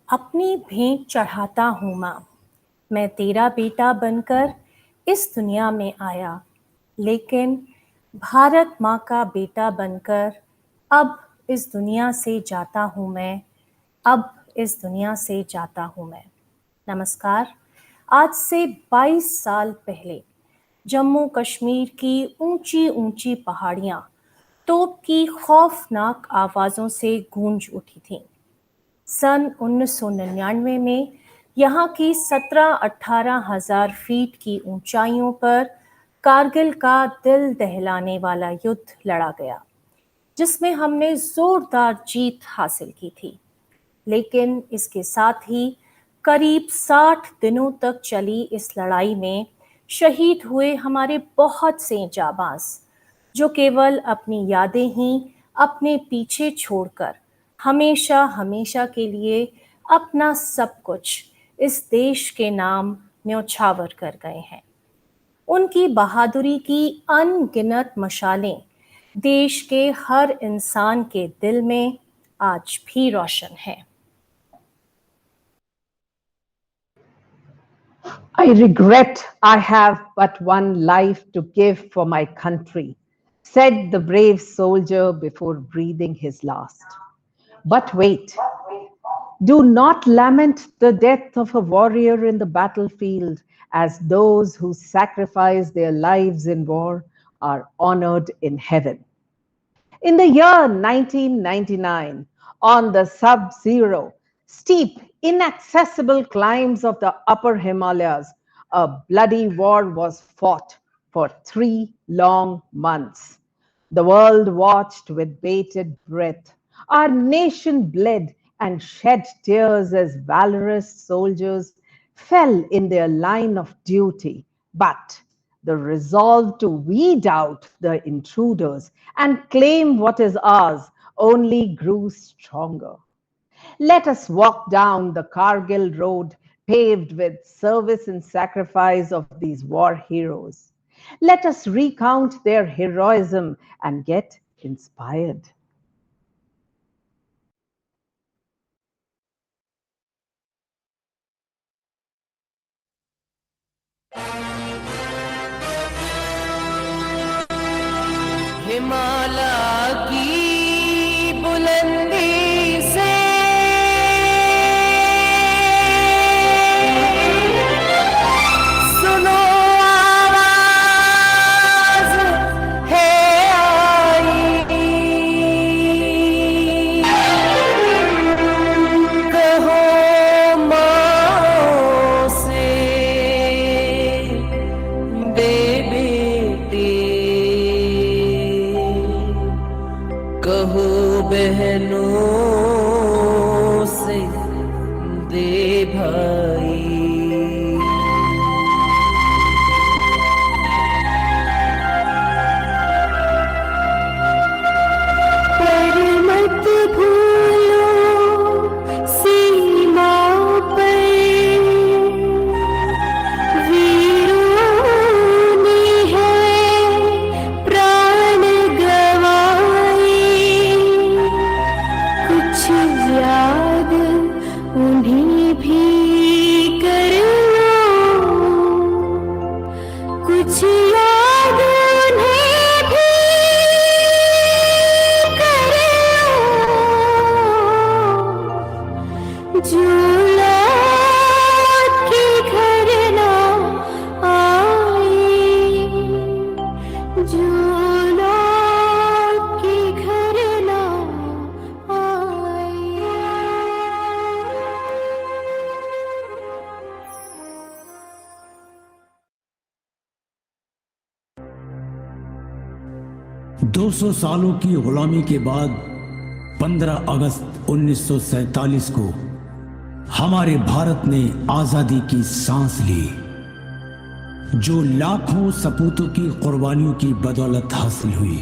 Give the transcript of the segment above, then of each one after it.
अपनी भेंट चढ़ाता हूँ माँ, मैं तेरा बेटा बनकर इस दुनिया में आया, लेकिन भारत माँ का बेटा बनकर अब इस दुनिया से जाता हूँ मैं, अब इस दुनिया से जाता हूँ मैं। नमस्कार। आज से 22 साल पहले जम्मू कश्मीर की ऊंची ऊंची पहाड़ियां तोप की खौफनाक आवाज़ों से गूंज उठी थीं। सन 1999 में यहाँ की 17-18 हजार फीट की ऊंचाइयों पर कारगिल का दिल दहलाने वाला युद्ध लड़ा गया, जिसमें हमने जोरदार जीत हासिल की थी। लेकिन इसके साथ ही करीब 60 दिनों तक चली इस लड़ाई में शहीद हुए हमारे बहुत से जाबाज, जो केवल अपनी यादें ही अपने पीछे छोड़कर हमेशा हमेशा के लिए अपना सब कुछ इस देश के नाम न्यौछावर कर गए हैं। उनकी बहादुरी की अनगिनत मशालें देश के हर इंसान के दिल में आज भी रोशन हैं। I regret I have but one life to give for my country, said the brave soldier before breathing his last. But wait, do not lament the death of a warrior in the battlefield, as those who sacrifice their lives in war are honored in heaven. In the year 1999, on the sub-zero, steep, inaccessible climbs of the upper Himalayas, a bloody war was fought for 3 long months. The world watched with bated breath. Our nation bled and shed tears as valorous soldiers fell in their line of duty. But the resolve to weed out the intruders and claim what is ours only grew stronger. Let us walk down the Kargil road paved with service and sacrifice of these war heroes. Let us recount their heroism and get inspired. Himalaya की बुलंदी से सुनो आवाज है आई, कहो माँ से कहो बहनों से दे भाई। पर मत भूलो सीमा पर वीरों ने है प्राण गवाए, कुछ याद उन्हें भी कर लो, कुछ याद उन्हें भी कर लो, जो लौट के घर ना आए, जो लौट के घर ना आए। 200 सालों की गुलामी के बाद 15 अगस्त 1947 को हमारे भारत ने आजादी की सांस ली, जो लाखों सपूतों की कुर्बानियों की बदौलत हासिल हुई।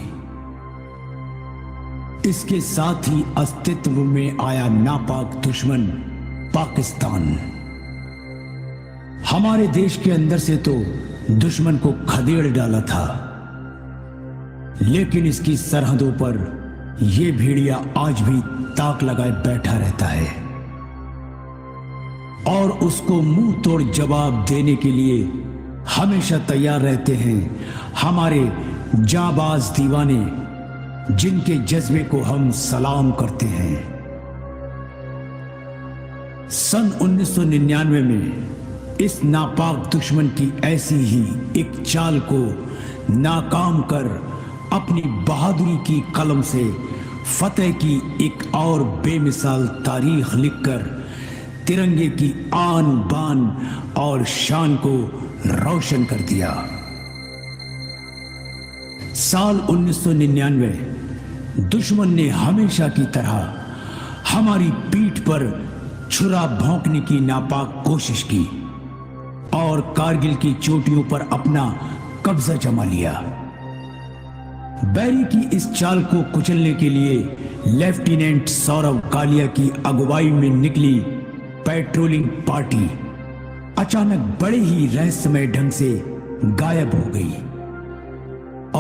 इसके साथ ही अस्तित्व में आया नापाक दुश्मन पाकिस्तान। हमारे देश के अंदर से तो दुश्मन को खदेड़ डाला था, लेकिन इसकी सरहदों पर यह भेड़िया आज भी ताक लगाए बैठा रहता है। और उसको मुंह तोड़ जवाब देने के लिए हमेशा तैयार रहते हैं हमारे जाबाज दीवाने, जिनके जज्बे को हम सलाम करते हैं। सन 1999 में इस नापाक दुश्मन की ऐसी ही एक चाल को नाकाम कर अपनी बहादुरी की कलम से फतेह की एक और बेमिसाल तारीख लिखकर तिरंगे की आन बान और शान को रोशन कर दिया। साल 1999 दुश्मन ने हमेशा की तरह हमारी पीठ पर छुरा भौंकने की नापाक कोशिश की और कारगिल की चोटियों पर अपना कब्जा जमा लिया। बैरी की इस चाल को कुचलने के लिए लेफ्टिनेंट सौरव कालिया की अगुवाई में निकली पेट्रोलिंग पार्टी अचानक बड़े ही रहस्यमय ढंग से गायब हो गई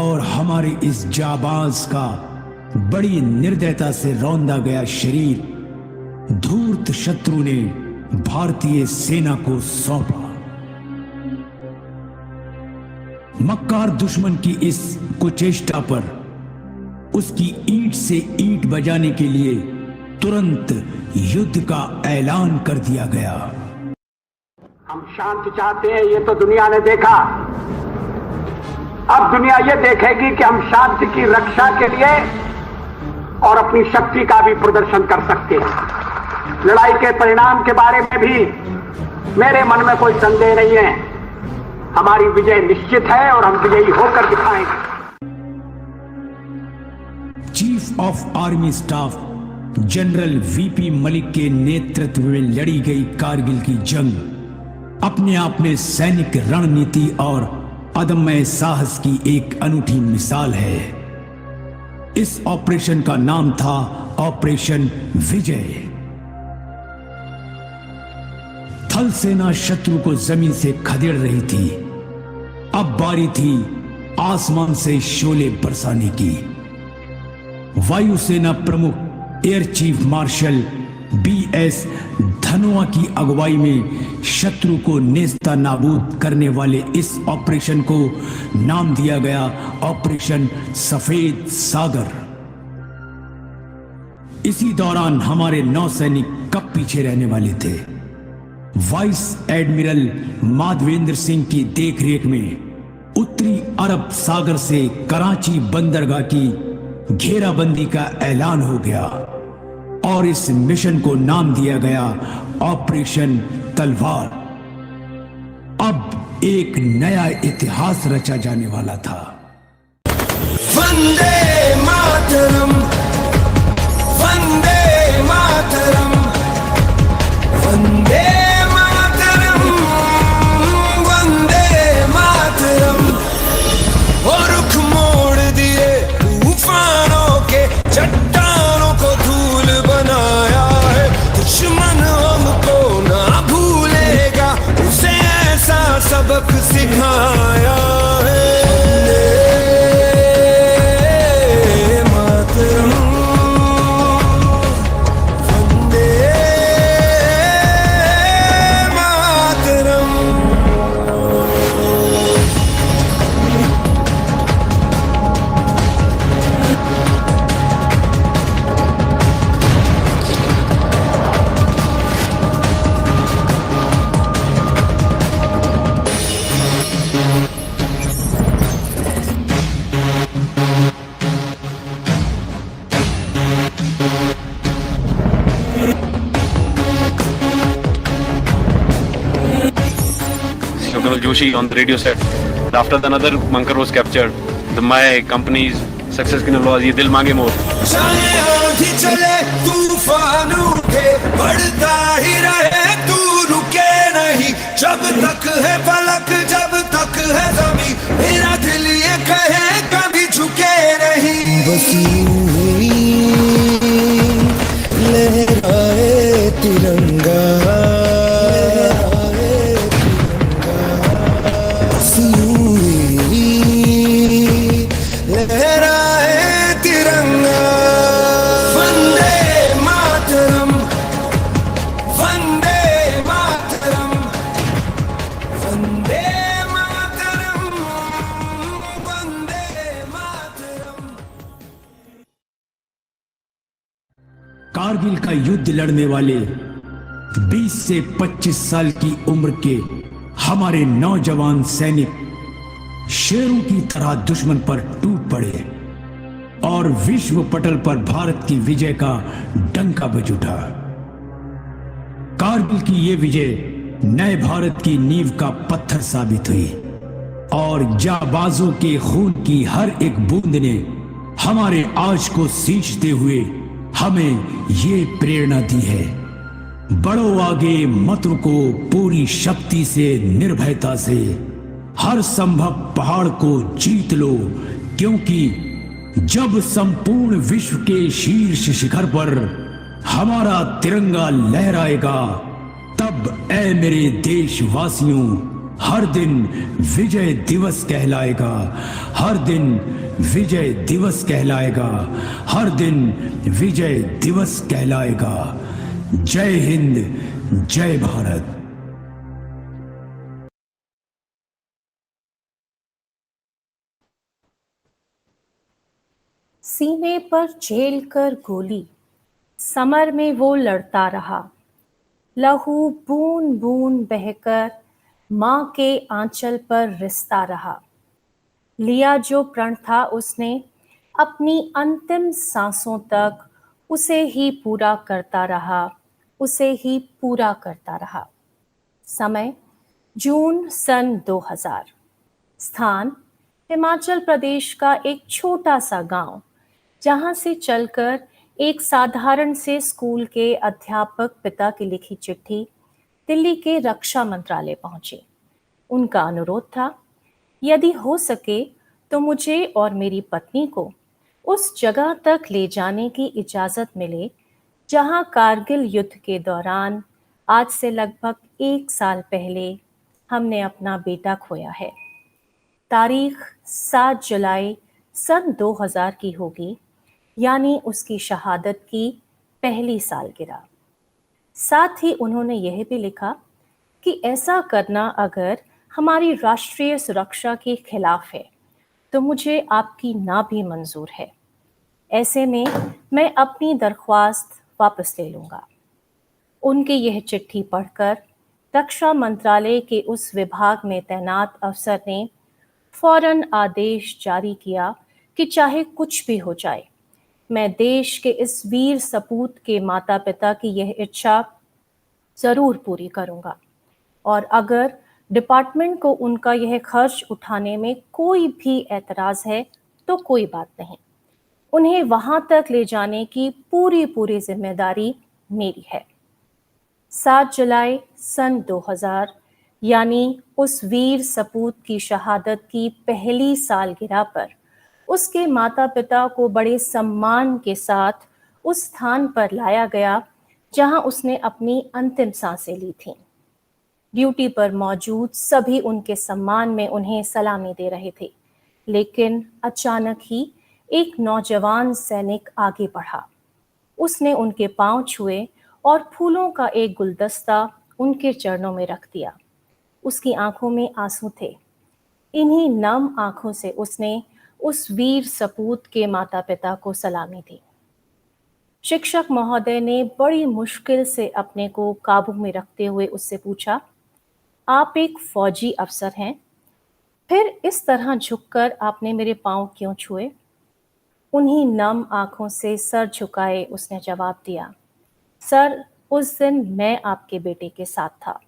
और हमारे इस जाबाज का बड़ी निर्दयता से रौंदा गया शरीर धूर्त शत्रु ने भारतीय सेना को सौंपा। मक्कार दुश्मन की इस कुचेष्टा पर उसकी ईंट से ईंट बजाने के लिए तुरंत युद्ध का ऐलान कर दिया गया। हम शांति चाहते हैं, ये तो दुनिया ने देखा। अब दुनिया ये देखेगी कि हम शांति की रक्षा के लिए और अपनी शक्ति का भी प्रदर्शन कर सकते हैं। लड़ाई के परिणाम के बारे में भी मेरे मन में कोई संदेह नहीं है। हमारी विजय निश्चित है और हम विजयी होकर दिखाएंगे। Chief of army staff general VP Malik के नेतृत्व में लड़ी गई कारगिल की जंग अपने आप में सैनिक रणनीति और अदम्य साहस की एक अनूठी मिसाल है। इस ऑपरेशन का नाम था ऑपरेशन विजय। थल सेना शत्रु को जमीन से खदेड़ रही थी। अब बारी थी आसमान से शोले बरसाने की। वायुसेना प्रमुख air chief marshal BS Dhanoa की अगुवाई में शत्रु को नेस्ता नाबूद करने वाले इस ऑपरेशन को नाम दिया गया ऑपरेशन सफेद सागर। इसी दौरान हमारे नौसैनिक कब पीछे रहने वाले थे। वाइस एडमिरल माधवेंद्र सिंह की देखरेख में उत्तरी अरब सागर से कराची बंदरगाह की घेराबंदी का ऐलान हो गया और इस मिशन को नाम दिया गया ऑपरेशन तलवार। अब एक नया इतिहास रचा जाने वाला था। वंदे मातरम, वंदे मातरम, वंदे मातरम, वंदे मातरम। और रुख मोड़ दिए तूफानों के, चट्टानों को धूल बनाया है। दुश्मन हमको ना भूलेगा, उसे ऐसा सबक सिखाया है। Joshi on the radio set. After another bunker was captured, my company's success की नवाज ये दिल मांगे मोर। चाहे आंधी चले तूफान उठे, बढ़ता ही रहे तू रुके नहीं। जब तक है फलक, जब तक है जमीन, मेरा दिल ये कहे कभी झुके नहीं। बस यूं ही लहराए तिरंगा, लहराए तिरंगा। वंदे मातरम, वंदे युद्ध लड़ने वाले 20 से 25 साल की उम्र के हमारे नौजवान सैनिक शेरों की तरह दुश्मन पर टूट पड़े और विश्व पटल पर भारत की विजय का डंका बज उठा। कारगिल की ये विजय नए भारत की नींव का पत्थर साबित हुई और जाबाजों के खून की हर एक बूंद ने हमारे आज को सींचते हुए हमें ये प्रेरणा दी है, बढ़ो आगे, मत रुको, पूरी शक्ति से, निर्भयता से हर संभव पहाड़ को जीत लो, क्योंकि जब संपूर्ण विश्व के शीर्ष शिखर पर हमारा तिरंगा लहराएगा, तब ऐ मेरे देशवासियों, हर दिन विजय दिवस कहलाएगा, हर दिन विजय दिवस कहलाएगा, हर दिन विजय दिवस कहलाएगा। जय हिंद, जय भारत। सीने पर झेल कर गोली समर में वो लड़ता रहा, लहू बूंद बूंद बहकर माँ के आंचल पर रिसता रहा। लिया जो प्रण था उसने अपनी अंतिम सांसों तक, उसे ही पूरा करता रहा, उसे ही पूरा करता रहा। समय जून सन 2000। स्थान हिमाचल प्रदेश का एक छोटा सा गांव, जहां से चलकर एक साधारण से स्कूल के अध्यापक पिता की लिखी चिट्ठी दिल्ली के रक्षा मंत्रालय पहुंची। उनका अनुरोध था, यदि हो सके तो मुझे और मेरी पत्नी को उस जगह तक ले जाने की इजाज़त मिले जहां कारगिल युद्ध के दौरान आज से लगभग 1 साल पहले हमने अपना बेटा खोया है। तारीख 7 जुलाई सन 2000 की होगी, यानी उसकी शहादत की पहली सालगिरह। साथ ही उन्होंने यह भी लिखा कि ऐसा करना अगर हमारी राष्ट्रीय सुरक्षा के खिलाफ है तो मुझे आपकी ना भी मंजूर है। ऐसे में मैं अपनी दरख्वास्त वापस ले लूँगा। उनकी यह चिट्ठी पढ़कर रक्षा मंत्रालय के उस विभाग में तैनात अफसर ने फौरन आदेश जारी किया कि चाहे कुछ भी हो जाए, मैं देश के इस वीर सपूत के माता पिता की यह इच्छा ज़रूर पूरी करूँगा, और अगर डिपार्टमेंट को उनका यह खर्च उठाने में कोई भी एतराज़ है तो कोई बात नहीं, उन्हें वहां तक ले जाने की पूरी जिम्मेदारी मेरी है। 7 जुलाई सन 2000 यानी उस वीर सपूत की शहादत की पहली सालगिरह पर उसके माता पिता को बड़े सम्मान के साथ उस स्थान पर लाया गया जहां उसने अपनी अंतिम सांसें ली थीं। ड्यूटी पर मौजूद सभी उनके सम्मान में उन्हें सलामी दे रहे थे, लेकिन अचानक ही एक नौजवान सैनिक आगे बढ़ा। उसने उनके पांव छुए और फूलों का एक गुलदस्ता उनके चरणों में रख दिया। उसकी आंखों में आंसू थे। इन्हीं नम आंखों से उसने उस वीर सपूत के माता पिता को सलामी दी। शिक्षक महोदय ने बड़ी मुश्किल से अपने को काबू में रखते हुए उससे पूछा, आप एक फौजी अफसर हैं, फिर इस तरह झुककर आपने मेरे पांव क्यों छुए? उन्हीं नम आंखों से सर झुकाए उसने जवाब दिया, सर, उस दिन मैं आपके बेटे के साथ था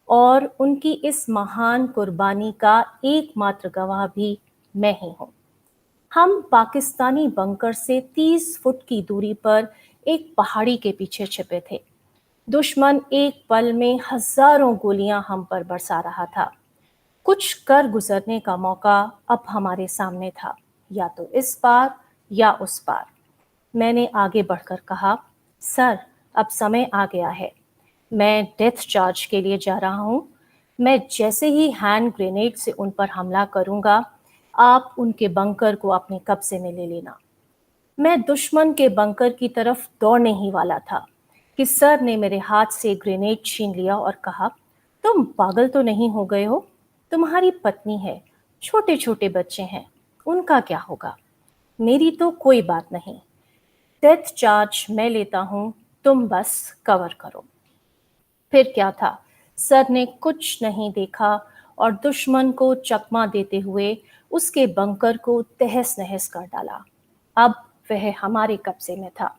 और उनकी इस महान कुर्बानी का एकमात्र गवाह भी मैं ही हूँ। हम पाकिस्तानी बंकर से 30 फुट की दूरी पर एक पहाड़ी के पीछे छिपे थे। दुश्मन एक पल में हजारों गोलियां हम पर बरसा रहा था। कुछ कर गुजरने का मौका अब हमारे सामने था, या तो इस पार या उस पार। मैंने आगे बढ़कर कहा, सर, अब समय आ गया है, मैं डेथ चार्ज के लिए जा रहा हूँ। मैं जैसे ही हैंड ग्रेनेड से उन पर हमला करूँगा, आप उनके बंकर को अपने कब्जे में ले लेना। मैं दुश्मन के बंकर की तरफ दौड़ने ही वाला था कि सर ने मेरे हाथ से ग्रेनेड छीन लिया और कहा, तुम पागल तो नहीं हो गए हो? तुम्हारी पत्नी है, छोटे छोटे बच्चे हैं, उनका क्या होगा? मेरी तो कोई बात नहीं। डेथ चार्ज मैं लेता हूँ, तुम बस कवर करो। फिर क्या था, सर ने कुछ नहीं देखा और दुश्मन को चकमा देते हुए उसके बंकर को तहस नहस कर डाला। अब वह हमारे कब्जे में था,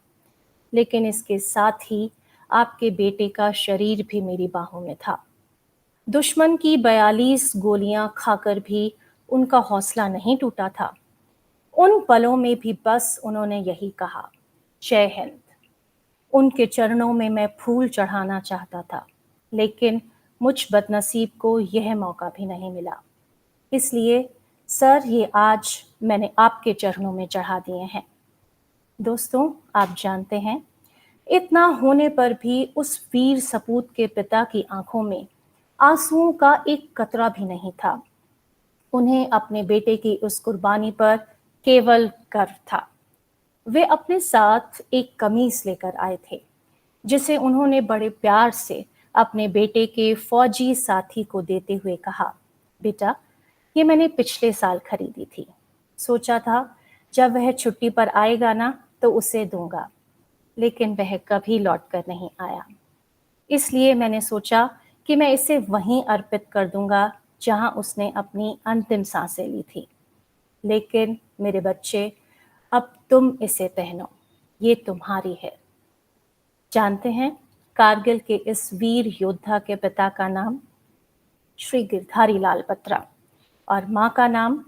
लेकिन इसके साथ ही आपके बेटे का शरीर भी मेरी बाहों में था। दुश्मन की 42 गोलियां खाकर भी उनका हौसला नहीं टूटा था। उन पलों में भी बस उन्होंने यही कहा, जय हिंद। उनके चरणों में मैं फूल चढ़ाना चाहता था, लेकिन मुझ बदनसीब को यह मौका भी नहीं मिला। इसलिए सर, ये आज मैंने आपके चरणों में चढ़ा दिए हैं। दोस्तों, आप जानते हैं, इतना होने पर भी उस वीर सपूत के पिता की आंखों में आंसुओं का एक कतरा भी नहीं था। उन्हें अपने बेटे की उस कुर्बानी पर केवल गर्व था। वे अपने साथ एक कमीज लेकर आए थे, जिसे उन्होंने बड़े प्यार से अपने बेटे के फौजी साथी को देते हुए कहा, बेटा, ये मैंने पिछले साल खरीदी थी। सोचा था जब वह छुट्टी पर आएगा ना तो उसे दूंगा, लेकिन वह कभी लौट कर नहीं आया। इसलिए मैंने सोचा कि मैं इसे वहीं अर्पित कर दूंगा जहां उसने अपनी अंतिम सांसें ली थी। लेकिन मेरे बच्चे, अब तुम इसे पहनो, ये तुम्हारी है। जानते हैं कारगिल के इस वीर योद्धा के पिता का नाम श्री गिरधारी लाल बत्रा और माँ का नाम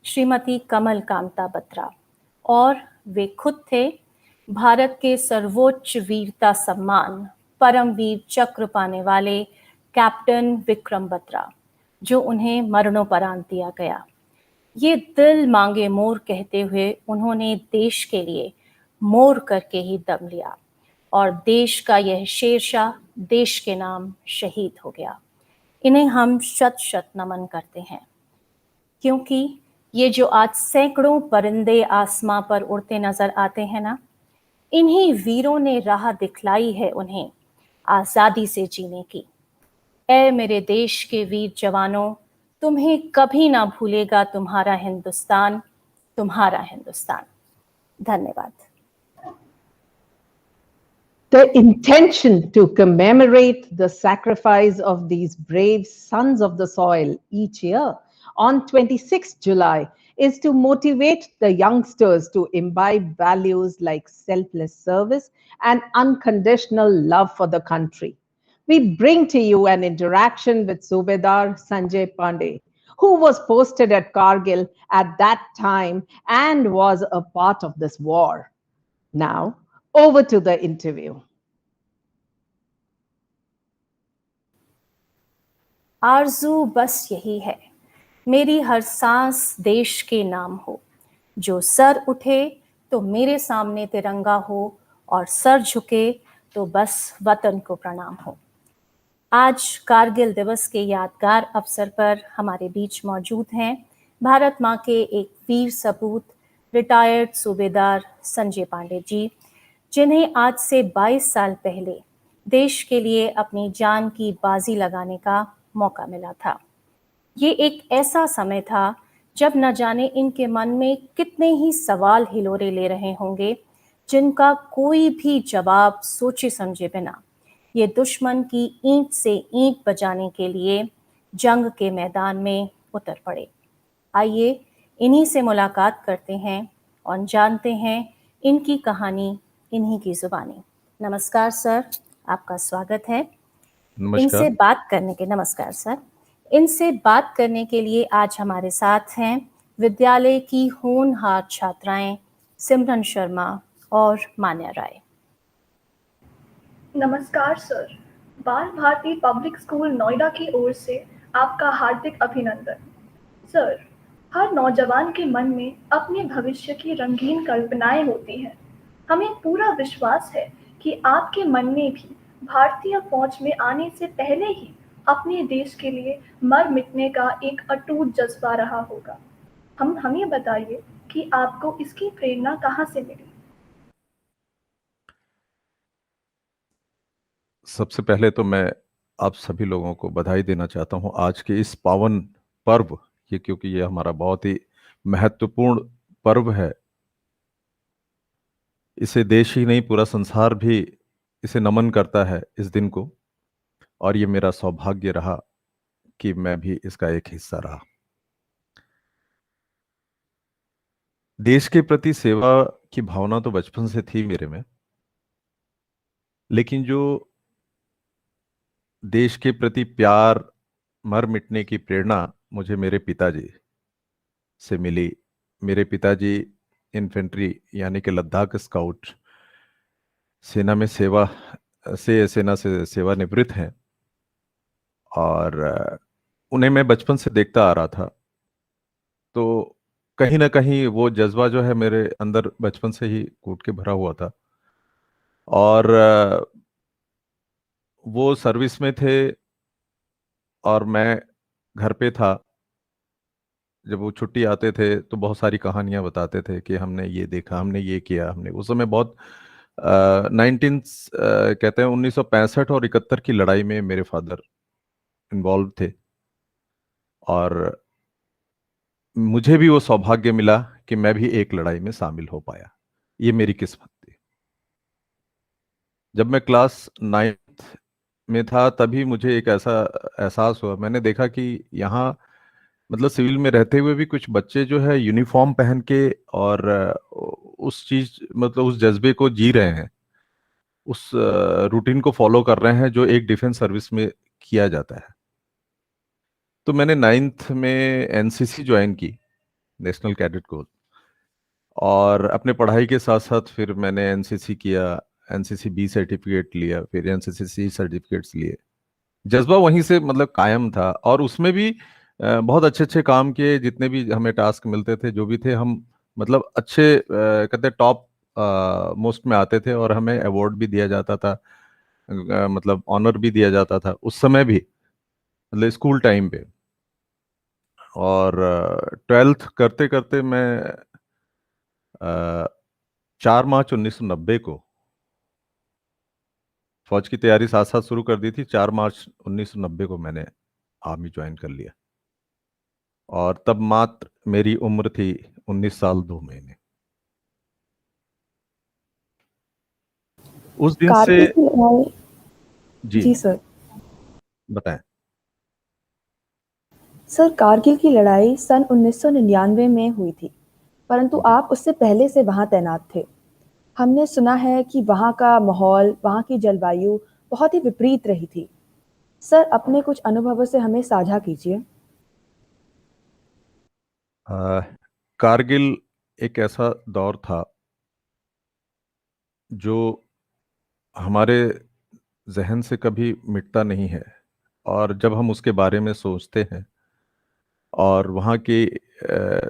श्रीमती कमल कांता बत्रा, और वे खुद थे भारत के सर्वोच्च वीरता सम्मान परमवीर चक्र पाने वाले कैप्टन विक्रम बत्रा, जो उन्हें मरणोपरांत दिया गया। ये दिल मांगे मोर कहते हुए उन्होंने देश के लिए मोर करके ही दम लिया, और देश का यह शेरशाह देश के नाम शहीद हो गया। इन्हें हम शत शत नमन करते हैं, क्योंकि ये जो आज सैकड़ों परिंदे आसमां पर उड़ते नजर आते हैं ना, इन्हीं वीरों ने राह दिखलाई है उन्हें आजादी से जीने की। ऐ मेरे देश के वीर जवानों, तुम्हें कभी ना भूलेगा तुम्हारा हिंदुस्तान, तुम्हारा हिंदुस्तान। धन्यवाद। The intention to commemorate the sacrifice of these brave sons of the soil each year on 26th July is to motivate the youngsters to imbibe values like selfless service and unconditional love for the country. We bring to you an interaction with Subedar Sanjay Pandey, who was posted at Kargil at that time and was a part of this war. Now, over to the interview. आरज़ू बस यही है, मेरी हर सांस देश के नाम हो। जो सर उठे तो मेरे सामने तिरंगा हो, और सर झुके तो बस वतन को प्रणाम हो। आज कारगिल दिवस के यादगार अवसर पर हमारे बीच मौजूद हैं भारत माँ के एक वीर सपूत रिटायर्ड सूबेदार संजय पांडे जी, जिन्हें आज से 22 साल पहले देश के लिए अपनी जान की बाजी लगाने का मौका मिला था। ये एक ऐसा समय था जब न जाने इनके मन में कितने ही सवाल हिलोरे ले रहे होंगे, जिनका कोई भी जवाब सोचे समझे बिना ये दुश्मन की ईंट से ईंट बजाने के लिए जंग के मैदान में उतर पड़े। आइए इन्हीं से मुलाकात करते हैं और जानते हैं इनकी कहानी, इन्हीं की जुबानी। नमस्कार सर, आपका स्वागत है। इनसे बात करने के नमस्कार सर, इनसे बात करने के लिए आज हमारे साथ हैं विद्यालय की होनहार छात्राएं सिमरन शर्मा और मान्या राय। नमस्कार सर, बाल भारती पब्लिक स्कूल नोएडा की ओर से आपका हार्दिक अभिनंदन। सर, हर नौजवान के मन में अपने भविष्य की रंगीन कल्पनाएं होती हैं। हमें पूरा विश्वास है कि आपके मन में भी भारतीय फौज में आने से पहले ही अपने देश के लिए मर मिटने का एक अटूट जज्बा रहा होगा। हमें बताइए कि आपको इसकी प्रेरणा कहाँ से मिली? सबसे पहले तो मैं आप सभी लोगों को बधाई देना चाहता हूं आज के इस पावन पर्व, क्योंकि ये हमारा बहुत ही महत्वपूर्ण पर्व है। इसे देश ही नहीं पूरा संसार भी इसे नमन करता है इस दिन को, और ये मेरा सौभाग्य रहा कि मैं भी इसका एक हिस्सा रहा। देश के प्रति सेवा की भावना तो बचपन से थी मेरे में, लेकिन जो देश के प्रति प्यार, मर मिटने की प्रेरणा मुझे मेरे पिताजी से मिली। मेरे पिताजी इन्फेंट्री यानी कि लद्दाख स्काउट सेना में सेना से सेवानिवृत्त हैं, और उन्हें मैं बचपन से देखता आ रहा था। तो कहीं ना कहीं वो जज्बा जो है मेरे अंदर बचपन से ही कूट के भरा हुआ था। और वो सर्विस में थे और मैं घर पे था। जब वो छुट्टी आते थे तो बहुत सारी कहानियां बताते थे कि हमने ये देखा, हमने ये किया, हमने उस समय बहुत 1965 और 71 की लड़ाई में मेरे फादर इन्वॉल्व थे, और मुझे भी वो सौभाग्य मिला कि मैं भी एक लड़ाई में शामिल हो पाया। ये मेरी किस्मत थी। जब मैं क्लास 9th में था तभी मुझे एक ऐसा एहसास हुआ, मैंने देखा कि यहाँ मतलब सिविल में रहते हुए भी कुछ बच्चे जो है यूनिफॉर्म पहन के और उस चीज मतलब उस जज्बे को जी रहे हैं, उस रूटीन को फॉलो कर रहे हैं जो एक डिफेंस सर्विस में किया जाता है। तो मैंने 9th में एनसीसी ज्वाइन की, नेशनल कैडेट कोर, और अपने पढ़ाई के साथ साथ फिर मैंने एनसीसी किया, एनसीसी बी सर्टिफिकेट लिया, फिर एनसीसी सी सर्टिफिकेट्स लिए। जज्बा वहीं से मतलब कायम था, और उसमें भी बहुत अच्छे अच्छे काम किए। जितने भी हमें टास्क मिलते थे, जो भी थे, हम मतलब अच्छे कहते टॉप मोस्ट में आते थे, और हमें अवार्ड भी दिया जाता था, मतलब ऑनर भी दिया जाता था उस समय भी, मतलब स्कूल टाइम पे। और 12th करते करते मैं 4 मार्च 1990 को फौज की तैयारी साथ साथ शुरू कर दी थी। 4 मार्च 1990 को मैंने आर्मी ज्वाइन कर लिया, और तब मात्र मेरी उम्र थी 19 साल 2 महीने। उस दिन से कारगिल की लड़ाई। जी जी सर। बताएं। सर, कारगिल की लड़ाई सन 1999 में हुई थी, परंतु आप उससे पहले से वहां तैनात थे। हमने सुना है कि वहां का माहौल, वहां की जलवायु बहुत ही विपरीत रही थी। सर, अपने कुछ अनुभवों से हमें साझा कीजिए। कारगिल एक ऐसा दौर था जो हमारे जहन से कभी मिटता नहीं है, और जब हम उसके बारे में सोचते हैं और वहाँ की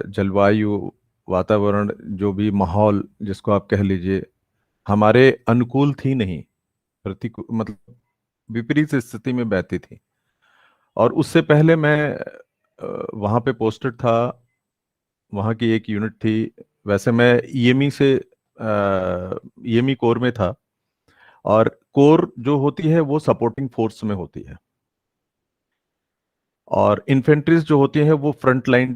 जलवायु, वातावरण, जो भी माहौल जिसको आप कह लीजिए, हमारे अनुकूल थी नहीं, प्रतिकूल मतलब विपरीत स्थिति में बहती थी। और उससे पहले मैं वहाँ पे पोस्टेड था, वहाँ की एक यूनिट थी। वैसे मैं ईएमई कोर में था, और कोर जो होती है वो सपोर्टिंग फोर्स में होती है, और इन्फेंट्रीज जो होती है वो फ्रंट लाइन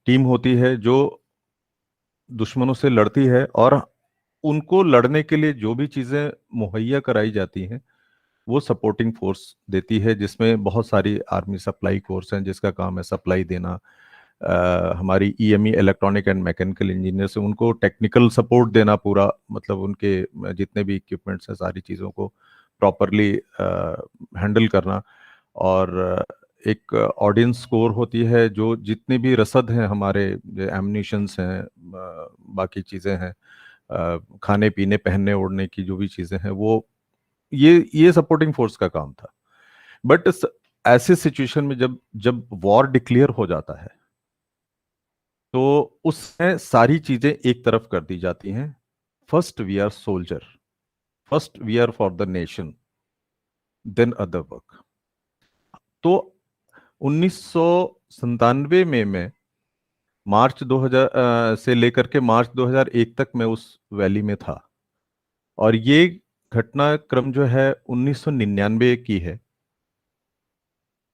टीम होती है जो दुश्मनों से लड़ती है, और उनको लड़ने के लिए जो भी चीजें मुहैया कराई जाती हैं वो सपोर्टिंग फोर्स देती है, जिसमें बहुत सारी आर्मी सप्लाई कोर्स हैं जिसका काम है सप्लाई देना। हमारी EME electronic and mechanical engineer से उनको टेक्निकल सपोर्ट देना, पूरा मतलब उनके जितने भी इक्विपमेंट्स हैं सारी चीज़ों को प्रॉपरली हैंडल करना। और एक ऑडियंस स्कोर होती है जो जितने भी रसद हैं हमारे, एमनिशंस हैं, बाकी चीज़ें हैं, खाने पीने पहनने ओढ़ने की जो भी चीज़ें हैं, वो ये सपोर्टिंग फोर्स का काम था। बट ऐसे सिचुएशन में जब जब वॉर डिक्लेयर हो जाता है तो उसमें सारी चीजें एक तरफ कर दी जाती हैं। First we are soldier, first we are for the nation, then other work. तो 1997 में मैं मार्च 2000 से लेकर के मार्च 2001 तक मैं उस वैली में था, और ये घटनाक्रम जो है 1999 की है।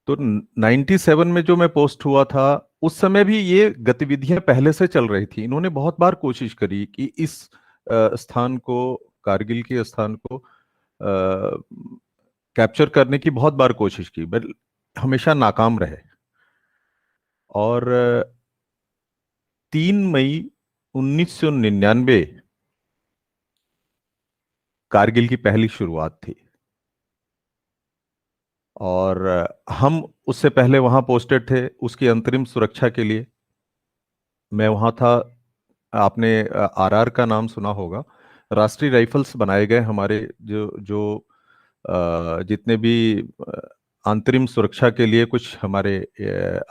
तो 97 में जो मैं पोस्ट हुआ था उस समय भी ये गतिविधियां पहले से चल रही थी। इन्होंने बहुत बार कोशिश करी कि इस स्थान को कारगिल के स्थान को कैप्चर करने की बहुत बार कोशिश की, बट हमेशा नाकाम रहे। और 3 मई 1999 कारगिल की पहली शुरुआत थी। और हम उससे पहले वहां पोस्टेड थे उसकी अंतरिम सुरक्षा के लिए। मैं वहां था। आपने आरआर का नाम सुना होगा। राष्ट्रीय राइफल्स बनाए गए हमारे, जो जो जितने भी अंतरिम सुरक्षा के लिए कुछ हमारे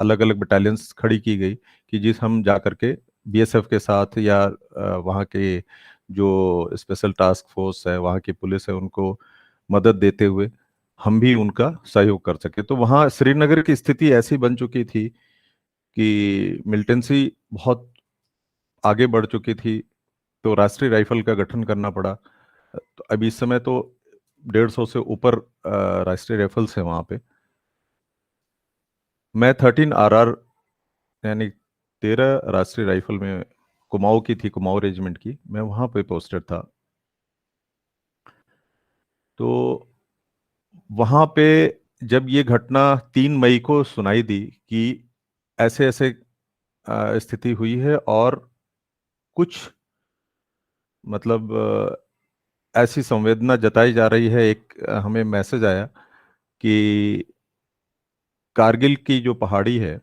अलग अलग बटालियंस खड़ी की गई कि जिस हम जा करके बीएसएफ के साथ या वहाँ के जो स्पेशल टास्क फोर्स है, वहाँ की पुलिस है, उनको मदद देते हुए हम भी उनका सहयोग कर सके। तो वहाँ श्रीनगर की स्थिति ऐसी बन चुकी थी कि मिलिटेंसी बहुत आगे बढ़ चुकी थी, तो राष्ट्रीय राइफल का गठन करना पड़ा। तो अभी इस समय तो 150 से ऊपर राष्ट्रीय राइफल्स है वहाँ पे। मैं 13 आरआर यानी 13 राष्ट्रीय राइफल में कुमाऊं की थी, कुमाऊं रेजिमेंट की, मैं वहां पे पोस्टेड था। तो वहां पे जब ये घटना 3 मई को सुनाई दी कि ऐसे ऐसे स्थिति हुई है और कुछ मतलब ऐसी संवेदना जताई जा रही है, एक हमें मैसेज आया कि कारगिल की जो पहाड़ी है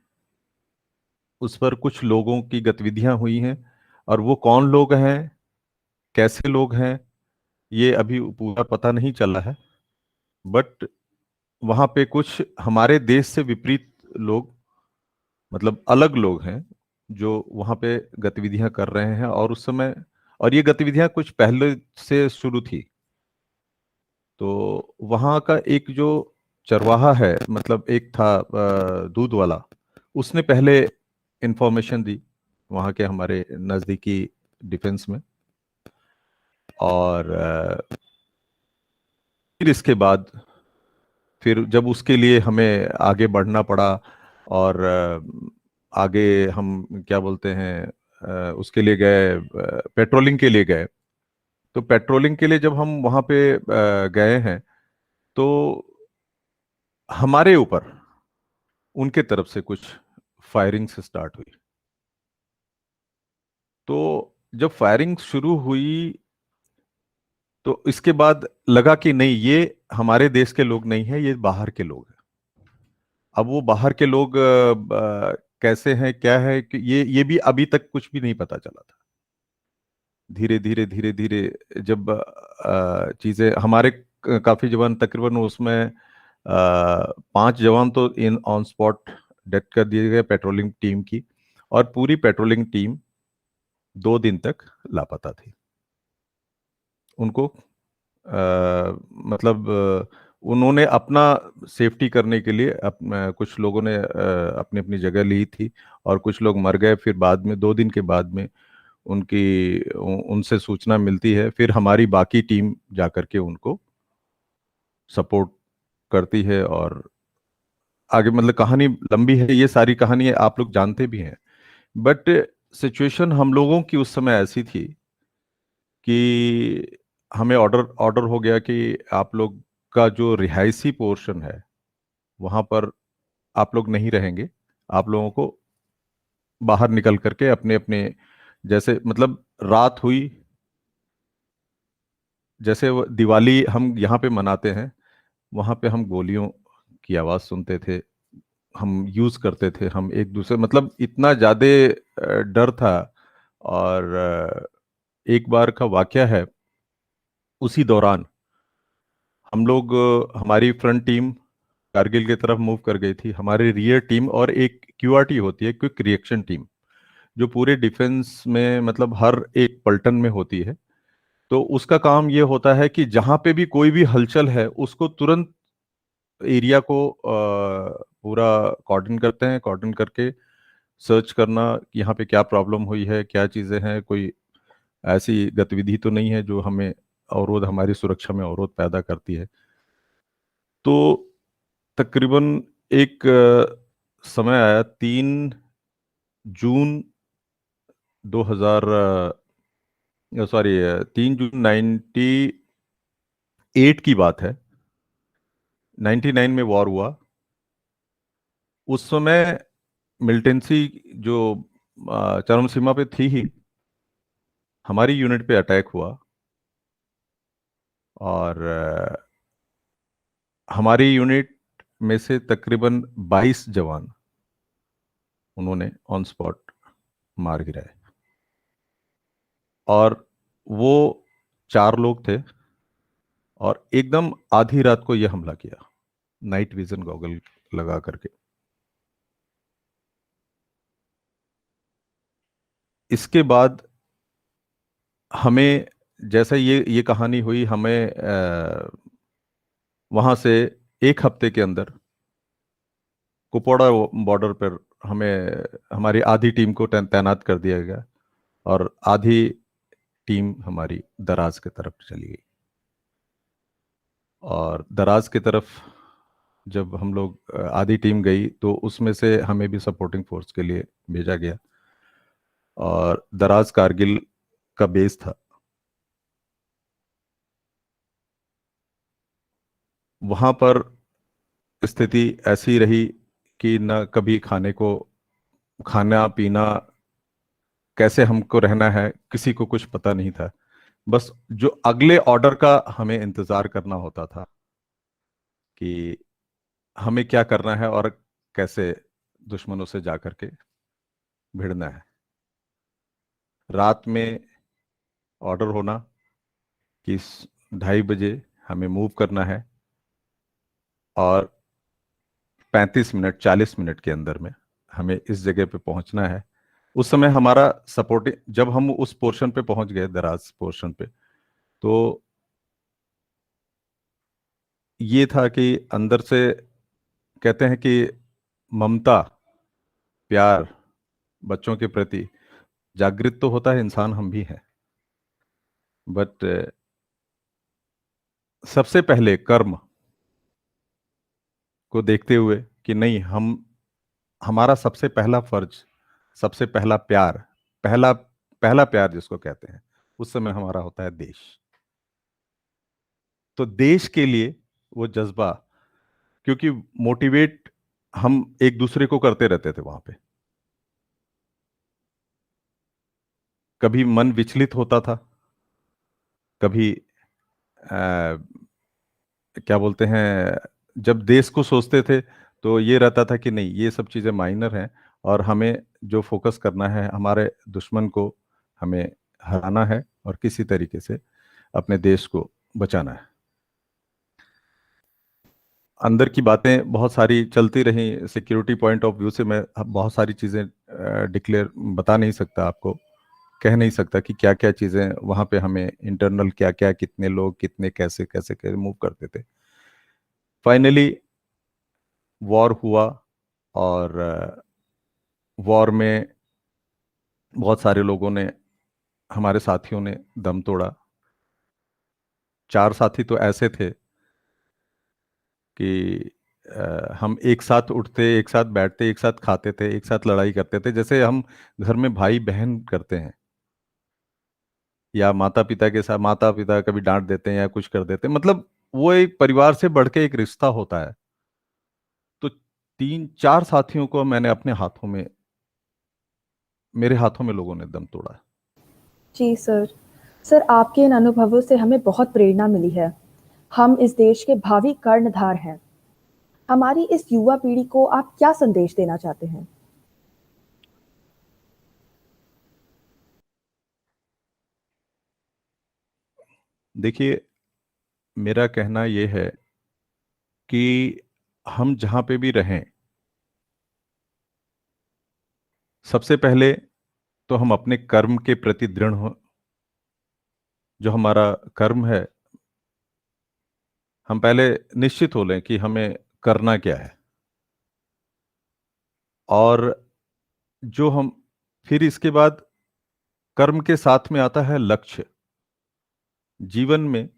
उस पर कुछ लोगों की गतिविधियां हुई हैं, और वो कौन लोग हैं, कैसे लोग हैं, ये अभी पूरा पता नहीं चला है। बट वहां पे कुछ हमारे देश से विपरीत लोग, मतलब अलग लोग हैं, जो वहां पे गतिविधियां कर रहे हैं। और उस समय, और ये गतिविधियां कुछ पहले से शुरू थी। तो वहां का एक जो चरवाहा है, मतलब एक था दूध वाला, उसने पहले इंफॉर्मेशन दी वहां के हमारे नजदीकी डिफेंस में। और फिर इसके बाद फिर जब उसके लिए हमें आगे बढ़ना पड़ा, और आगे हम क्या बोलते हैं, उसके लिए गए, पेट्रोलिंग के लिए गए। तो पेट्रोलिंग के लिए जब हम वहां पे गए हैं, तो हमारे ऊपर उनके तरफ से कुछ फायरिंग से स्टार्ट हुई। तो जब फायरिंग शुरू हुई तो इसके बाद लगा कि नहीं, ये हमारे देश के लोग नहीं हैं, ये बाहर के लोग हैं। अब वो बाहर के लोग कैसे हैं, क्या है, कि ये भी अभी तक कुछ भी नहीं पता चला था। धीरे धीरे धीरे धीरे जब चीजें, हमारे काफी जवान, तकरीबन उसमें 5 जवान तो इन ऑन स्पॉट डेथ कर दिए गए पेट्रोलिंग टीम की, और पूरी पेट्रोलिंग टीम 2 दिन तक लापता थी। उनको मतलब उन्होंने अपना सेफ्टी करने के लिए कुछ लोगों ने अपनी अपनी जगह ली थी, और कुछ लोग मर गए। फिर बाद में 2 दिन के बाद में उनसे सूचना मिलती है, फिर हमारी बाकी टीम जाकर के उनको सपोर्ट करती है। और आगे मतलब कहानी लंबी है, ये सारी कहानी आप लोग जानते भी हैं। बट सिचुएशन हम लोगों की उस समय ऐसी थी कि हमें ऑर्डर ऑर्डर हो गया कि आप लोग का जो रिहायशी पोर्शन है वहां पर आप लोग नहीं रहेंगे, आप लोगों को बाहर निकल करके अपने अपने, जैसे मतलब रात हुई, जैसे दिवाली हम यहाँ पे मनाते हैं, वहां पे हम गोलियों की आवाज सुनते थे, हम यूज करते थे, हम एक दूसरे, मतलब इतना ज्यादा डर था। और एक बार का वाकया है, उसी दौरान हम लोग, हमारी फ्रंट टीम कारगिल की तरफ मूव कर गई थी, हमारी रियर टीम और एक क्यूआरटी होती है, क्विक रिएक्शन टीम, जो पूरे डिफेंस में मतलब हर एक पलटन में होती है। तो उसका काम ये होता है कि जहां पे भी कोई भी हलचल है उसको तुरंत एरिया को पूरा कॉर्डन करते हैं, कॉर्डन करके सर्च करना कि यहाँ पे क्या प्रॉब्लम हुई है, क्या चीजें हैं, कोई ऐसी गतिविधि तो नहीं है जो हमें अवरोध, हमारी सुरक्षा में अवरोध पैदा करती है। तो तकरीबन एक समय आया 3 जून 2000 सॉरी 3 जून 98 की बात है। 99 में वॉर हुआ। उस समय मिलिटेंसी जो चरम सीमा पे थी ही, हमारी यूनिट पे अटैक हुआ और हमारी यूनिट में से तकरीबन 22 जवान उन्होंने ऑन स्पॉट मार गिराए। और वो 4 लोग थे और एकदम आधी रात को यह हमला किया, नाइट विजन गॉगल लगा करके। इसके बाद हमें, जैसा ये कहानी हुई, हमें वहां से 1 हफ्ते के अंदर कुपवाड़ा बॉर्डर पर हमें हमारी आधी टीम को तैनात कर दिया गया और आधी टीम हमारी दराज की तरफ चली गई। और दराज की तरफ जब हम लोग आधी टीम गई तो उसमें से हमें भी सपोर्टिंग फोर्स के लिए भेजा गया। और दराज कारगिल का बेस था। वहां पर स्थिति ऐसी रही कि न कभी खाना पीना, कैसे हमको रहना है, किसी को कुछ पता नहीं था। बस जो अगले ऑर्डर का हमें इंतजार करना होता था कि हमें क्या करना है और कैसे दुश्मनों से जाकर के भिड़ना है। रात में ऑर्डर होना कि 2:30 बजे हमें मूव करना है और 35 मिनट 40 मिनट के अंदर में हमें इस जगह पे पहुंचना है। उस समय हमारा सपोर्टिंग, जब हम उस पोर्शन पे पहुंच गए, दराज पोर्शन पे, तो ये था कि अंदर से कहते हैं कि ममता, प्यार बच्चों के प्रति जागृत तो होता है इंसान, हम भी हैं, बट सबसे पहले कर्म को देखते हुए कि नहीं, हमारा सबसे पहला फर्ज, सबसे पहला प्यार, पहला प्यार जिसको कहते हैं, उस समय हमारा होता है देश। तो देश के लिए वो जज्बा, क्योंकि मोटिवेट हम एक दूसरे को करते रहते थे वहां पे। कभी मन विचलित होता था, कभी क्या बोलते हैं, जब देश को सोचते थे तो ये रहता था कि नहीं, ये सब चीजें माइनर हैं और हमें जो फोकस करना है, हमारे दुश्मन को हमें हराना है और किसी तरीके से अपने देश को बचाना है। अंदर की बातें बहुत सारी चलती रही। सिक्योरिटी पॉइंट ऑफ व्यू से मैं बहुत सारी चीजें बता नहीं सकता आपको, कह नहीं सकता कि क्या क्या चीजें वहां पे हमें इंटरनल, क्या क्या, कितने लोग, कितने, कैसे कैसे मूव करते थे। फाइनली वॉर हुआ और वॉर में बहुत सारे लोगों ने, हमारे साथियों ने दम तोड़ा। 4 साथी तो ऐसे थे कि हम एक साथ उठते, एक साथ बैठते, एक साथ खाते थे, एक साथ लड़ाई करते थे, जैसे हम घर में भाई बहन करते हैं, या माता पिता के साथ, माता पिता कभी डांट देते हैं या कुछ कर देते हैं, मतलब वो एक परिवार से बढ़ के एक रिश्ता होता है। तो 3-4 साथियों को मैंने अपने हाथों में, मेरे हाथों में लोगों ने दम तोड़ा है। जी सर, आपके इन अनुभवों से हमें बहुत प्रेरणा मिली है। हम इस देश के भावी कर्णधार हैं। हमारी इस युवा पीढ़ी को आप क्या संदेश देना चाहते हैं? देखिए, मेरा कहना यह है कि हम जहां पे भी रहें, सबसे पहले तो हम अपने कर्म के प्रति दृढ़ हो। जो हमारा कर्म है, हम पहले निश्चित हो लें कि हमें करना क्या है। और जो हम, फिर इसके बाद कर्म के साथ में आता है लक्ष्य। जीवन में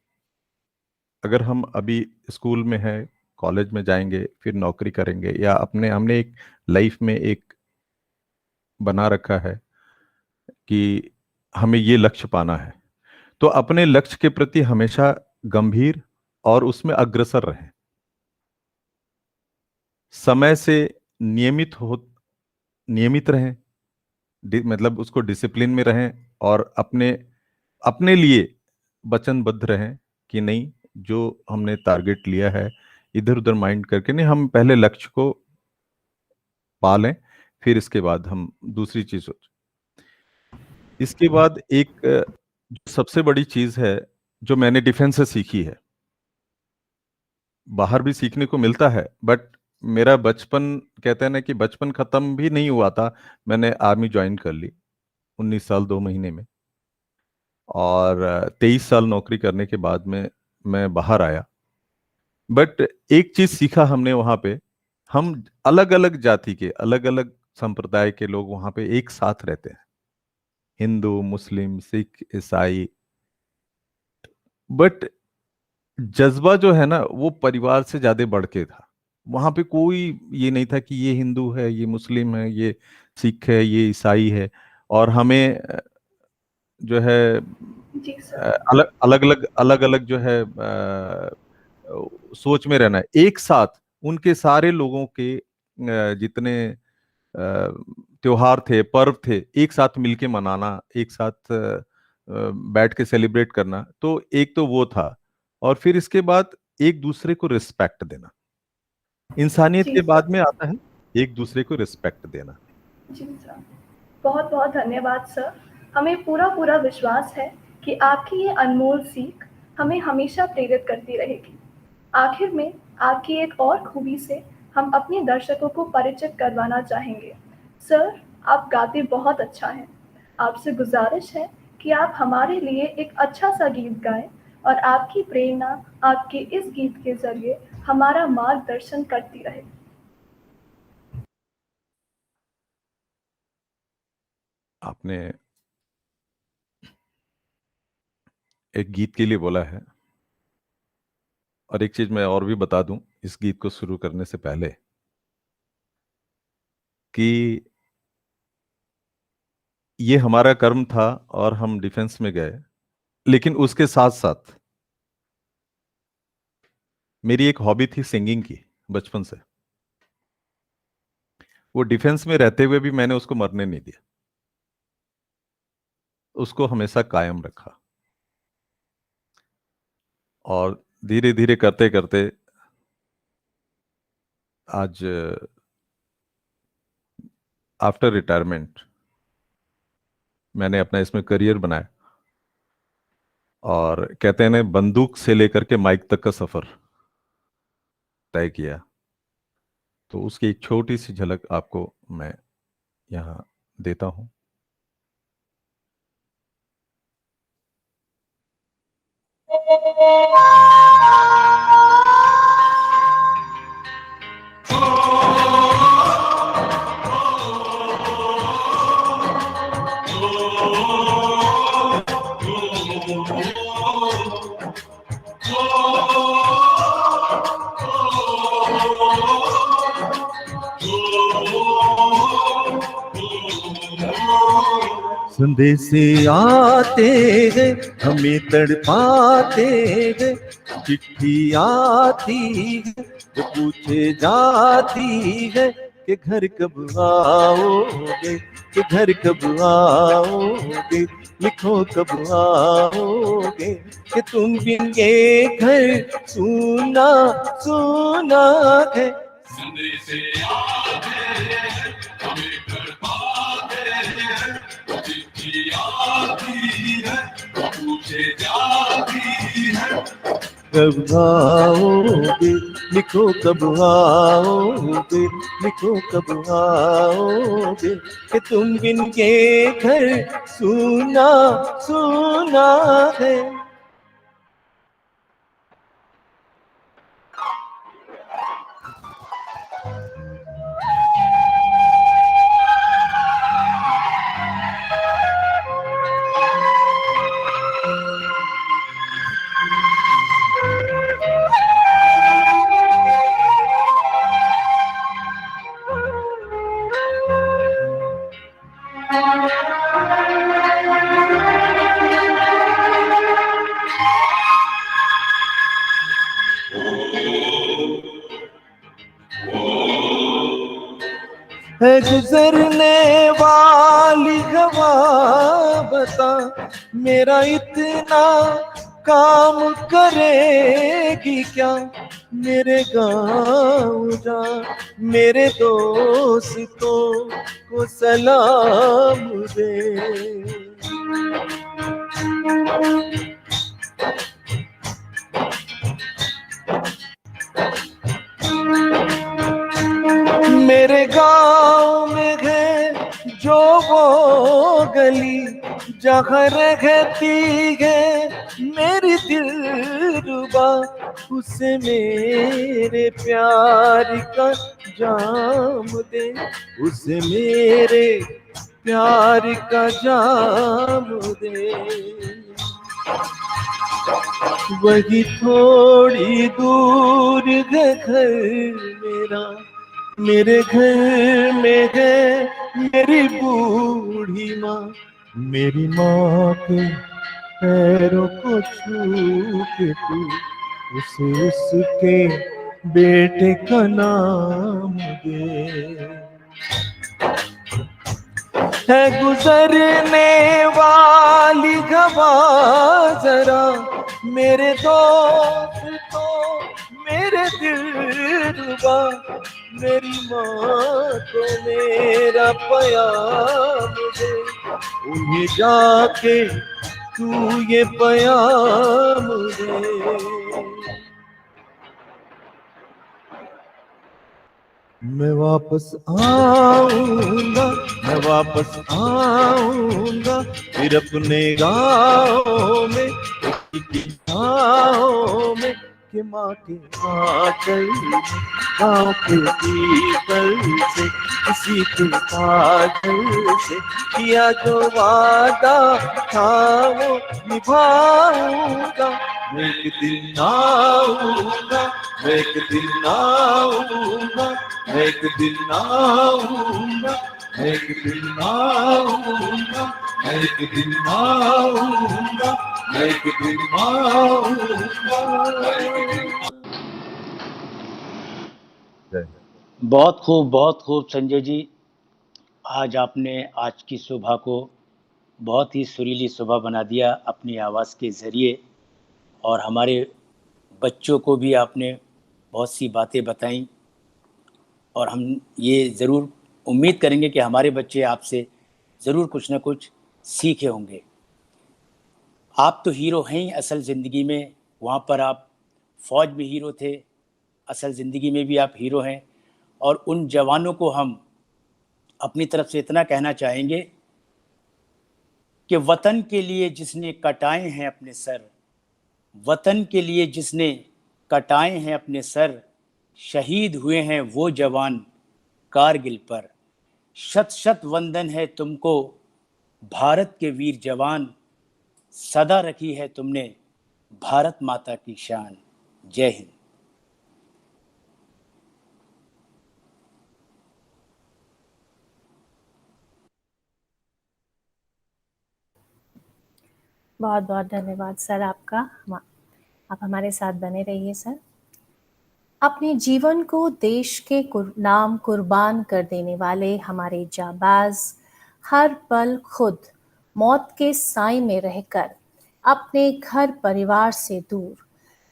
अगर हम अभी स्कूल में हैं, कॉलेज में जाएंगे, फिर नौकरी करेंगे, या हमने एक लाइफ में एक बना रखा है कि हमें ये लक्ष्य पाना है, तो अपने लक्ष्य के प्रति हमेशा गंभीर और उसमें अग्रसर रहें। समय से नियमित रहें, मतलब उसको डिसिप्लिन में रहें, और अपने लिए वचनबद्ध रहें कि नहीं, जो हमने टारगेट लिया है इधर उधर माइंड करके नहीं, हम पहले लक्ष्य को पा लें, फिर इसके बाद हम दूसरी चीज सोच। इसके बाद एक जो सबसे बड़ी चीज है जो मैंने डिफेंस से सीखी है, बाहर भी सीखने को मिलता है, बट मेरा बचपन, कहते हैं ना कि बचपन खत्म भी नहीं हुआ था, मैंने आर्मी ज्वाइन कर ली 19 साल 2 महीने में, और 23 साल नौकरी करने के बाद में मैं बाहर आया। बट एक चीज सीखा हमने वहां पे, हम अलग अलग जाति के, अलग अलग संप्रदाय के लोग वहां पे एक साथ रहते हैं, हिंदू, मुस्लिम, सिख, ईसाई, बट जज्बा जो है ना वो परिवार से ज्यादा बढ़ के था। वहां पे कोई ये नहीं था कि ये हिंदू है, ये मुस्लिम है, ये सिख है, ये ईसाई है, और हमें जो है जी सर। अलग अलग जो है सोच में रहना है। एक साथ उनके सारे लोगों के जितने त्योहार थे, पर्व थे, एक साथ मिलके मनाना, एक साथ बैठ के सेलिब्रेट करना, तो एक तो वो था। और फिर इसके बाद एक दूसरे को रिस्पेक्ट देना, इंसानियत जी के सर। बाद में आता है एक दूसरे को रिस्पेक्ट देना। जी सर, बहुत बहुत धन्यवाद सर। हमें पूरा पूरा विश्वास है कि आपकी ये अनमोल सीख हमें हमेशा प्रेरित करती रहेगी। आखिर में आपकी एक और खूबी से हम अपने दर्शकों को परिचित करवाना चाहेंगे। सर, आप गाते बहुत अच्छा हैं। आपसे गुजारिश है कि आप हमारे लिए एक अच्छा सा गीत गाएं, और आपकी प्रेरणा आपके इस गीत के जरिए हमारा मार्गदर्शन करती रहे। आपने एक गीत के लिए बोला है, और एक चीज मैं और भी बता दूं इस गीत को शुरू करने से पहले, कि ये हमारा कर्म था और हम डिफेंस में गए, लेकिन उसके साथ साथ मेरी एक हॉबी थी सिंगिंग की बचपन से। वो डिफेंस में रहते हुए भी मैंने उसको मरने नहीं दिया, उसको हमेशा कायम रखा, और धीरे धीरे करते करते आज आफ्टर रिटायरमेंट मैंने अपना इसमें करियर बनाया, और कहते हैं ना, बंदूक से लेकर के माइक तक का सफर तय किया। तो उसकी एक छोटी सी झलक आपको मैं यहां देता हूं। संदेशे आते हैं हमें तड़पाते हैं, चिट्ठी आती है जो पूछे जाती है कि घर कब आओगे, कि घर कब आओगे, लिखो कब आओगे, कि तुम बिन ये घर सुना सुना है। संदेशे आते हैं हमें तड़पाते हैं, चिट्ठी आती है पूछे जाती है, कब आओगे, लिखो कब आओगे, लिखो कब आओगे, कि तुम बिन के घर सुना सुना है। है गुजरने वाली हवा बता मेरा इतना काम करेगी क्या, मेरे गाँव जा मेरे दोस्तों को सलाम दे। मेरे गाँव में है जो वो गली जहाँ रहती है मेरी दिलरुबा, उसे मेरे प्यार का जाम दे, उसे मेरे प्यार का जाम दे। वही थोड़ी दूर है घर मेरा, मेरे घर में है मेरी बूढ़ी माँ, मेरी माँ के पैरों को छू के तू उसे उसके बेटे का नाम दे। है गुजरने वाली हवा जरा मेरे दोस्तों मेरे दिलरुबा, मेरी माँ को मेरा प्याम दे, उन्हें जाके तू ये प्याम दे। मैं वापस आऊंगा, मैं वापस आऊंगा फिर अपने गाँव में, गाँव में कि माँ के आंचल गाँव के पीपल से किसी के काजल से किया जो वादा था वो निभाऊंगा। मैं एक दिन आऊंगा, मैं एक दिन आऊंगा, मैं एक दिन आऊंगा, मैं एक दिन आऊंगा, मैं एक दिन आऊंगा, मैं एक दिन आऊंगा। बहुत खूब संजय जी। आज आपने आज की सुबह को बहुत ही सुरीली सुबह बना दिया अपनी आवाज़ के ज़रिए, और हमारे बच्चों को भी आपने बहुत सी बातें बताई, और हम ये ज़रूर उम्मीद करेंगे कि हमारे बच्चे आपसे ज़रूर कुछ ना कुछ सीखे होंगे। आप तो हीरो हैं ही असल ज़िंदगी में, वहाँ पर आप फ़ौज में हीरो थे, असल ज़िंदगी में भी आप हीरो हैं। और उन जवानों को हम अपनी तरफ से इतना कहना चाहेंगे कि वतन के लिए जिसने कटाए हैं अपने सर, वतन के लिए जिसने कटाए हैं अपने सर, शहीद हुए हैं वो जवान कारगिल पर। शत शत वंदन है तुमको भारत के वीर जवान, सदा रखी है तुमने भारत माता की शान। जय हिंद। बहुत बहुत धन्यवाद सर आपका। आप हमारे साथ बने रहिए सर। अपने जीवन को देश के नाम कुर्बान कर देने वाले हमारे जाबाज हर पल खुद मौत के साए में रहकर अपने घर परिवार से दूर,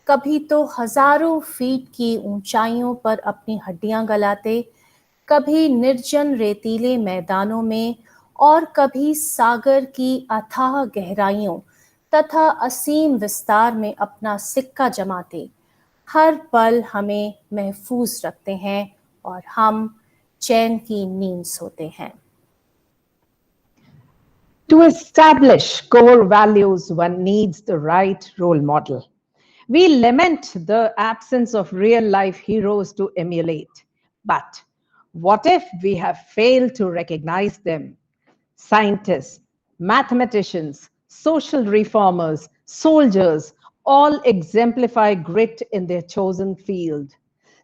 कभी तो हजारों फीट की ऊंचाइयों पर अपनी हड्डियां गलाते, कभी निर्जन रेतीले मैदानों में और कभी सागर की अथाह गहराइयों तथा असीम विस्तार में अपना सिक्का जमाते, हर पल हमें महफूज रखते हैं और हम चैन की नींद सोते हैं। To establish core values, one needs the right role model. We lament the absence of real-life heroes to emulate. But what if we have failed to recognize them? Scientists, mathematicians, social reformers, soldiers, all exemplify grit in their chosen field.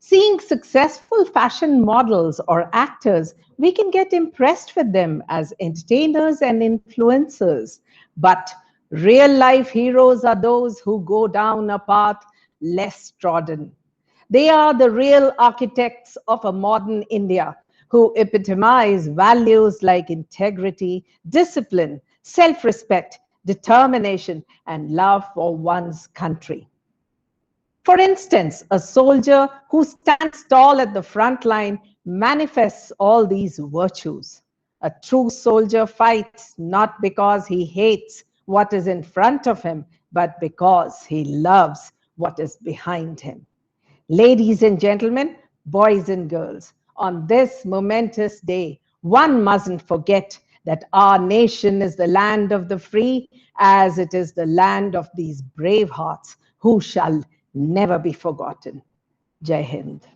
Seeing successful fashion models or actors, we can get impressed with them as entertainers and influencers. But real-life heroes are those who go down a path less trodden. They are the real architects of a modern India, who epitomize values like integrity, discipline, self-respect, determination, and love for one's country. For instance, a soldier who stands tall at the front line manifests all these virtues. A true soldier fights not because he hates what is in front of him, but because he loves what is behind him. Ladies and gentlemen, boys and girls, on this momentous day, one mustn't forget that our nation is the land of the free, as it is the land of these brave hearts who shall never be forgotten. Jai Hind.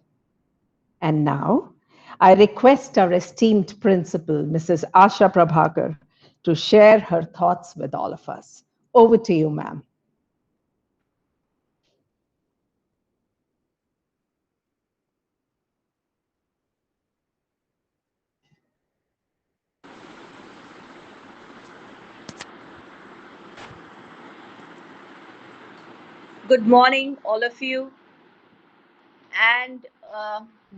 And now, I request our esteemed principal, Mrs. Asha Prabhakar, to share her thoughts with all of us. Over to you, ma'am. Good morning, all of you. And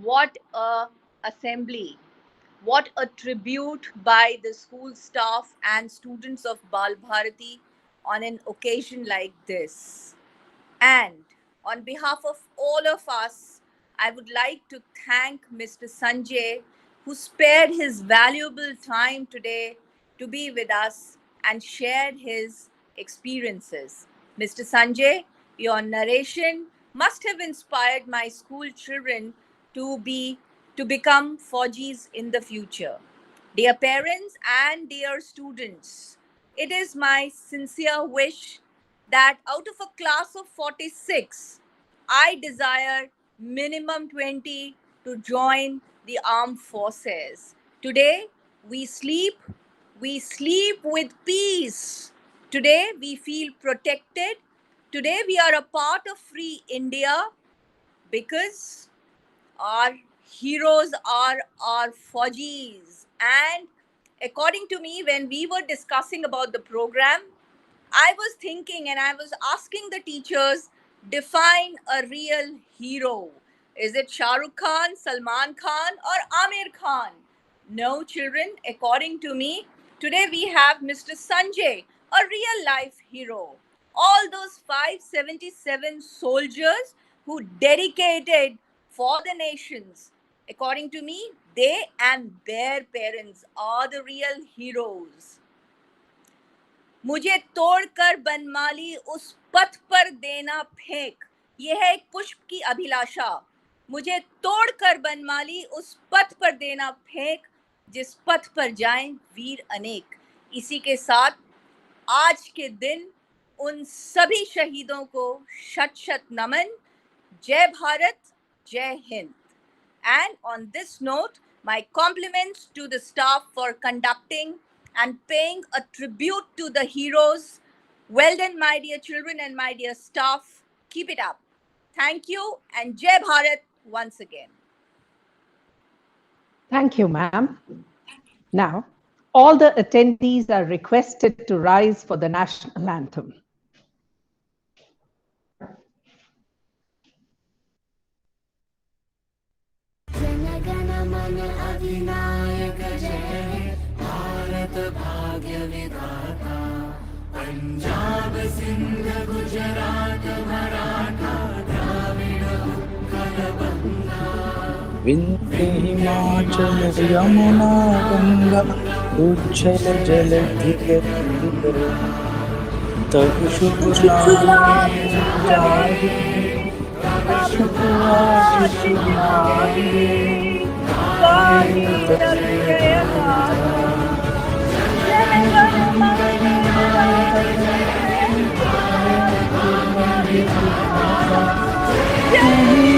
what a assembly, what a tribute by the school staff and students of Bal Bharati on an occasion like this. And on behalf of all of us, I would like to thank Mr. Sanjay, who spared his valuable time today to be with us and shared his experiences. Mr. Sanjay, your narration must have inspired my school children to become Faujis in the future. Dear parents and dear students, it is my sincere wish that out of a class of 46, I desire minimum 20 to join the armed forces. Today, we sleep with peace. Today, we feel protected. Today, we are a part of free India because our heroes are our Faujis. And according to me, when we were discussing about the program, I was thinking and I was asking the teachers, define a real hero. Is it Shah Rukh Khan, Salman Khan, or Amir Khan? No, children, according to me, today we have Mr. Sanjay, a real life hero. All those 577 soldiers who dedicated for the nations, according to me, they and their parents are the real heroes. मुझे तोड़कर बनमाली उस पथ पर देना फेंक, यह है एक पुष्प की अभिलाषा. मुझे तोड़कर बनमाली उस पथ पर देना फेंक, जिस पथ पर जाएं वीर अनेक. इसी के साथ आज के दिन उन सभी शहीदों को शत शत नमन. जय भारत, जय Hind. And on this note, my compliments to the staff for conducting and paying a tribute to the heroes. Well done, my dear children and my dear staff. Keep it up. Thank you and Jai Bharat once again. Thank you, ma'am. Now, all the attendees are requested to rise for the national anthem. भाग्य विधाता पंजाब सिंध गुजरात मराठा द्राविड़ उत्कल बंगा विंध्य हिमाचल यमुना गंगा उच्छल जलधि तब शुभ Jai